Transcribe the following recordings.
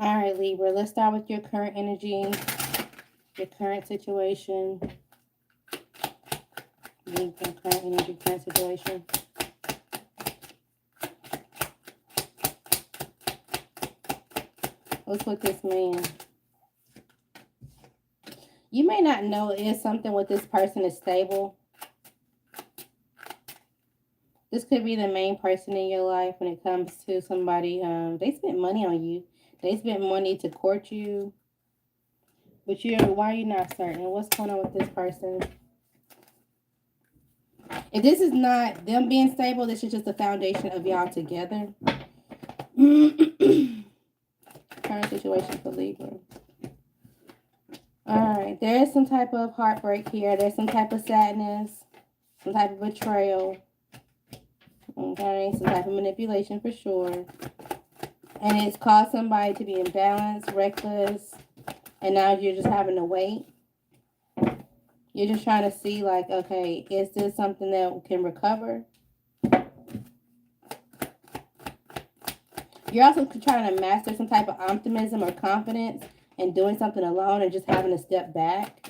All right, Libra, let's start with your current energy, your current situation. Libra, current energy, current situation. What's with this man? You may not know if something with this person is stable. This could be the main person in your life when it comes to somebody. They spent money on you. They spent money to court you. But why are you not certain? What's going on with this person? If this is not them being stable, this is just the foundation of y'all together. Current situation for Libra. Alright, there is some type of heartbreak here. There's some type of sadness. Some type of betrayal. Okay, some type of manipulation for sure. And it's caused somebody to be imbalanced, reckless. And now you're just having to wait. You're just trying to see, like, okay, is this something that can recover? You're also trying to master some type of optimism or confidence and doing something alone and just having to step back.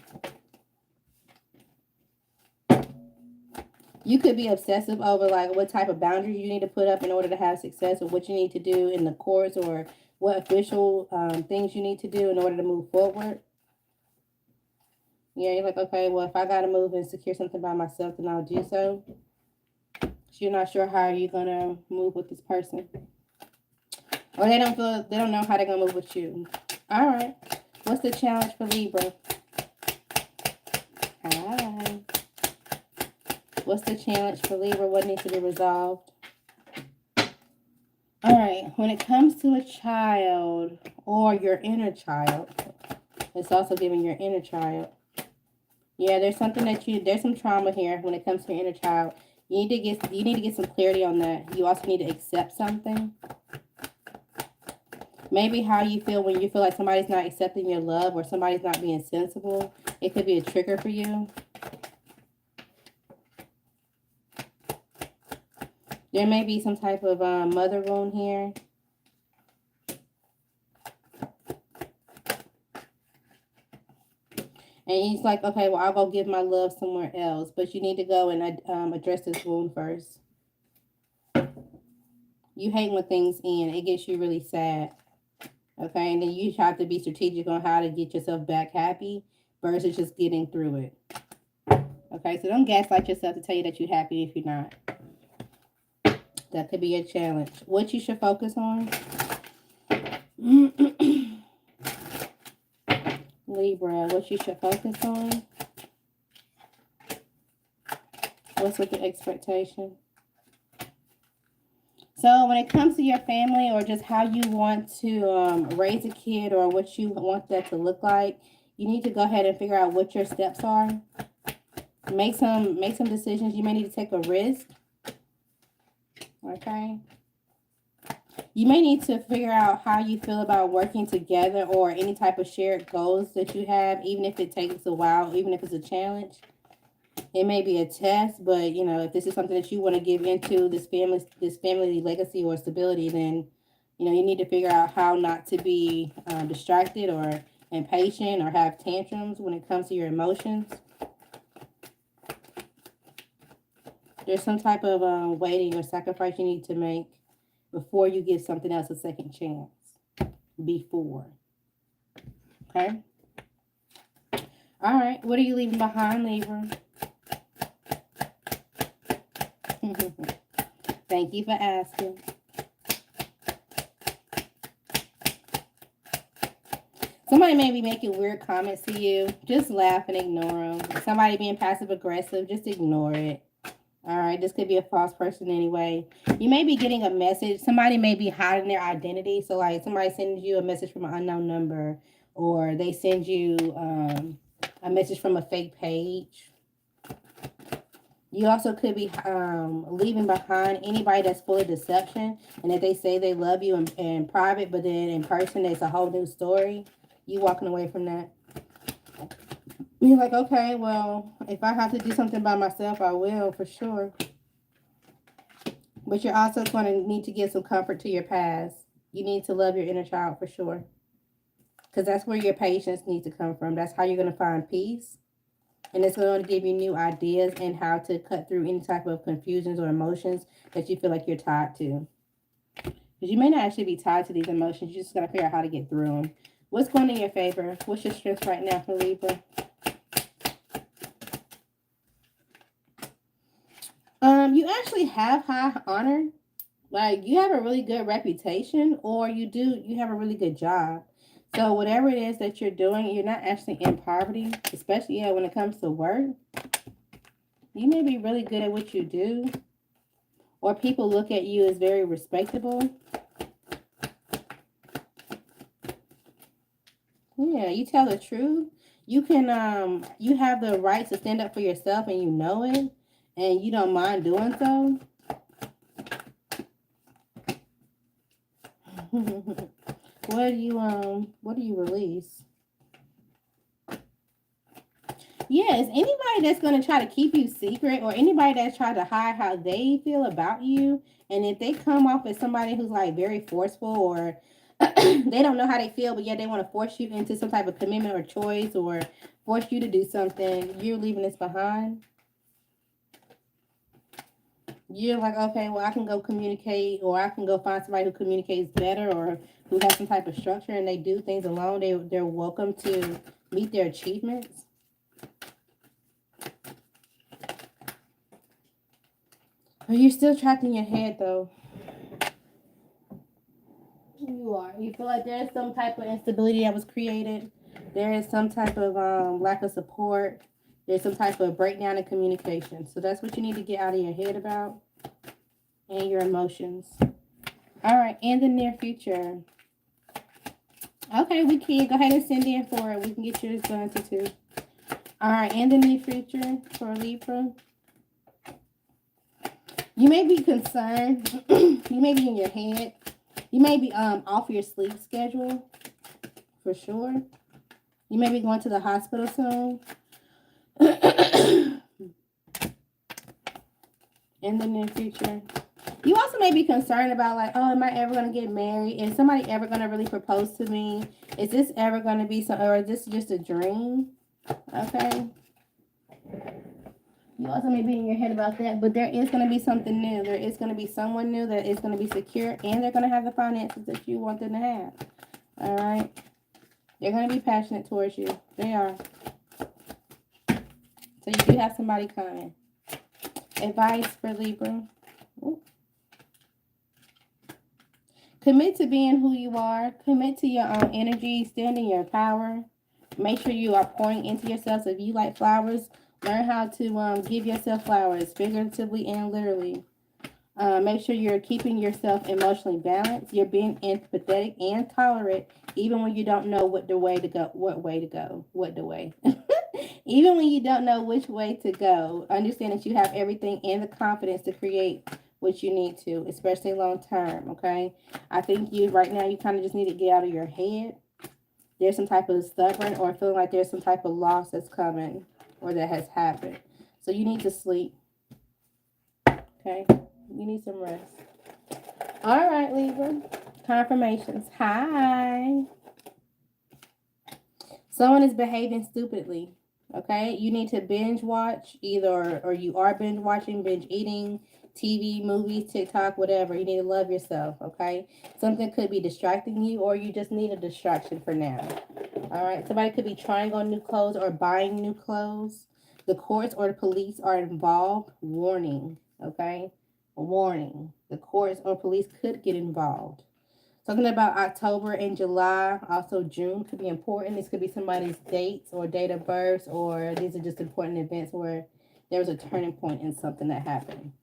You could be obsessive over, like, what type of boundaries you need to put up in order to have success, or what you need to do in the courts, or what official things you need to do in order to move forward. Yeah, you're like, okay, well, if I got to move and secure something by myself, then I'll do so. So you're not sure how you're going to move with this person. Or they don't know how they're going to move with you. All right. What's the challenge for Libra? Hi. What's the challenge for Libra? What needs to be resolved? All right. When it comes to a child or your inner child, it's also giving your inner child. Yeah, there's something there's some trauma here when it comes to your inner child. You need to get some clarity on that. You also need to accept something. Maybe how you feel when you feel like somebody's not accepting your love or somebody's not being sensible. It could be a trigger for you. There may be some type of mother wound here. And he's like, okay, well, I'll go give my love somewhere else. But you need to go and address this wound first. You hate when things end. It gets you really sad. Okay, and then you have to be strategic on how to get yourself back happy versus just getting through it. Okay, so don't gaslight yourself to tell you that you're happy if you're not. That could be a challenge. What you should focus on? Libra, what you should focus on? What's with the expectation? So when it comes to your family or just how you want to raise a kid or what you want that to look like, you need to go ahead and figure out what your steps are. Make some decisions. You may need to take a risk. Okay. You may need to figure out how you feel about working together or any type of shared goals that you have, even if it takes a while, even if it's a challenge. It may be a test, but, you know, if this is something that you want to give into, this family legacy or stability, then, you know, you need to figure out how not to be distracted or impatient or have tantrums when it comes to your emotions. There's some type of waiting or sacrifice you need to make before you give something else a second chance. Before. Okay? All right. What are you leaving behind, Libra? Thank you for asking. Somebody may be making weird comments to you. Just laugh and ignore them. Somebody being passive aggressive, just ignore it. All right, this could be a false person anyway. You may be getting a message. Somebody may be hiding their identity. So, like, somebody sends you a message from an unknown number, or they send you a message from a fake page. You also could be leaving behind anybody that's full of deception, and that they say they love you in private, but then in person, it's a whole new story. You walking away from that. You're like, okay, well, if I have to do something by myself, I will, for sure. But you're also going to need to give some comfort to your past. You need to love your inner child, for sure. Because that's where your patience needs to come from. That's how you're going to find peace. And it's going to give you new ideas and how to cut through any type of confusions or emotions that you feel like you're tied to. Because you may not actually be tied to these emotions. You just got to figure out how to get through them. What's going in your favor? What's your strength right now for Libra? You actually have high honor. Like, you have a really good reputation, or you have a really good job. So whatever it is that you're doing, you're not actually in poverty, especially when it comes to work. You may be really good at what you do, or people look at you as very respectable. Yeah, you tell the truth. You can you have the right to stand up for yourself, and you know it, and you don't mind doing so. What do you release? Yeah, is anybody that's going to try to keep you secret, or anybody that's trying to hide how they feel about you, and if they come off as somebody who's like very forceful, or they don't know how they feel, but yet they want to force you into some type of commitment or choice, or force you to do something, you're leaving this behind. You're like, okay, well, I can go communicate, or I can go find somebody who communicates better, or who has some type of structure, and they do things alone. They're welcome to meet their achievements. But you're still trapped in your head, though. You are. You feel like there's some type of instability that was created. There is some type of lack of support. There's some type of breakdown in communication. So that's what you need to get out of your head about, and your emotions. All right, in the near future. Okay, we can go ahead and send in for it. We can get yours done too. All right, in the near future for Libra. You may be concerned. You may be in your head. You may be off your sleep schedule, for sure. You may be going to the hospital soon. In the near future. You also may be concerned about, like, oh, am I ever going to get married? Is somebody ever going to really propose to me? Is this ever going to be something, or is this just a dream? Okay. You also may be in your head about that, but there is going to be something new. There is going to be someone new that is going to be secure, and they're going to have the finances that you want them to have. All right? They're going to be passionate towards you. They are. So you do have somebody coming. Advice for Libra. Ooh. Commit to being who you are. Commit to your own energy. Stand in your power. Make sure you are pouring into yourself. So if you like flowers, learn how to give yourself flowers, figuratively and literally. Make sure you're keeping yourself emotionally balanced. You're being empathetic and tolerant, even when you don't know what way to go. Even when you don't know which way to go. Understand that you have everything and the confidence to create what you need to, especially long term, okay? I think right now you kind of just need to get out of your head. There's some type of stubborn, or feeling like there's some type of loss that's coming, or that has happened. So you need to sleep. Okay? You need some rest. All right, Libra. Confirmations. Hi. Someone is behaving stupidly. Okay? You need to binge watch either, or you are binge watching, binge eating, TV, movies, TikTok, whatever. You need to love yourself, okay? Something could be distracting you, or you just need a distraction for now. All right? Somebody could be trying on new clothes or buying new clothes. The courts or the police are involved. Warning, okay? Warning. The courts or police could get involved. Talking about October and July, also June could be important. This could be somebody's dates or date of birth, or these are just important events where there was a turning point in something that happened.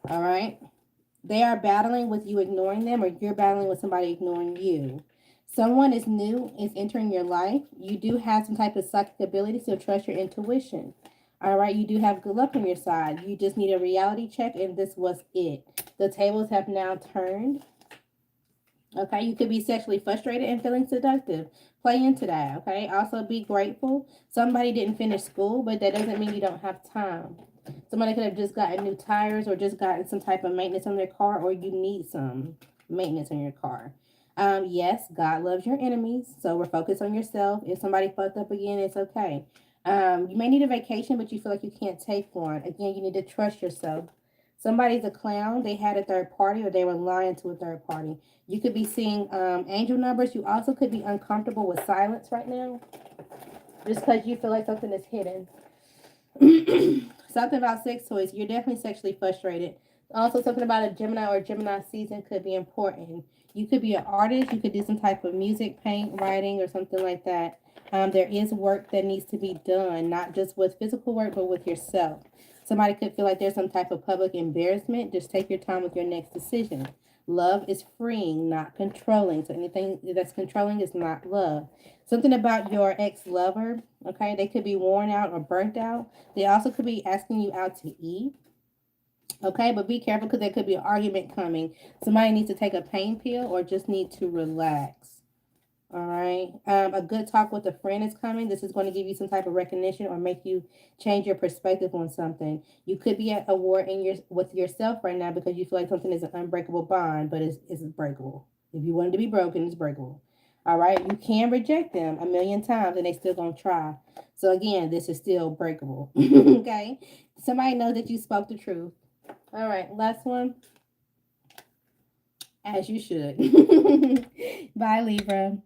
All right. They are battling with you ignoring them, or you're battling with somebody ignoring you. Someone is new, is entering your life. You do have some type of psychic ability, so trust your intuition. All right. You do have good luck on your side. You just need a reality check, and this was it. The tables have now turned. Okay. You could be sexually frustrated and feeling seductive. Play into that. Okay. Also be grateful. Somebody didn't finish school, but that doesn't mean you don't have time. Somebody could have just gotten new tires, or just gotten some type of maintenance on their car, or you need some maintenance on your car. Yes, God loves your enemies, so we're focused on yourself. If somebody fucked up again, it's okay. You may need a vacation, but you feel like you can't take one. Again, you need to trust yourself. Somebody's a clown. They had a third party, or they were lying to a third party. You could be seeing angel numbers. You also could be uncomfortable with silence right now, just because you feel like something is hidden. Something about sex toys. You're definitely sexually frustrated. Also, something about a Gemini or Gemini season could be important. You could be an artist. You could do some type of music, paint, writing, or something like that. There is work that needs to be done, not just with physical work, but with yourself. Somebody could feel like there's some type of public embarrassment. Just take your time with your next decision. Love is freeing, not controlling. So anything that's controlling is not love. Something about your ex lover, okay? They could be worn out or burnt out. They also could be asking you out to eat, okay? But be careful because there could be an argument coming. Somebody needs to take a pain pill or just need to relax. All right. A good talk with a friend is coming. This is going to give you some type of recognition or make you change your perspective on something. You could be at a war in your with yourself right now because you feel like something is an unbreakable bond, but it's breakable. If you want it to be broken, it's breakable. All right. You can reject them a million times and they still gonna try. So again, this is still breakable. Okay. Somebody knows that you spoke the truth. All right. Last one. As you should. Bye, Libra.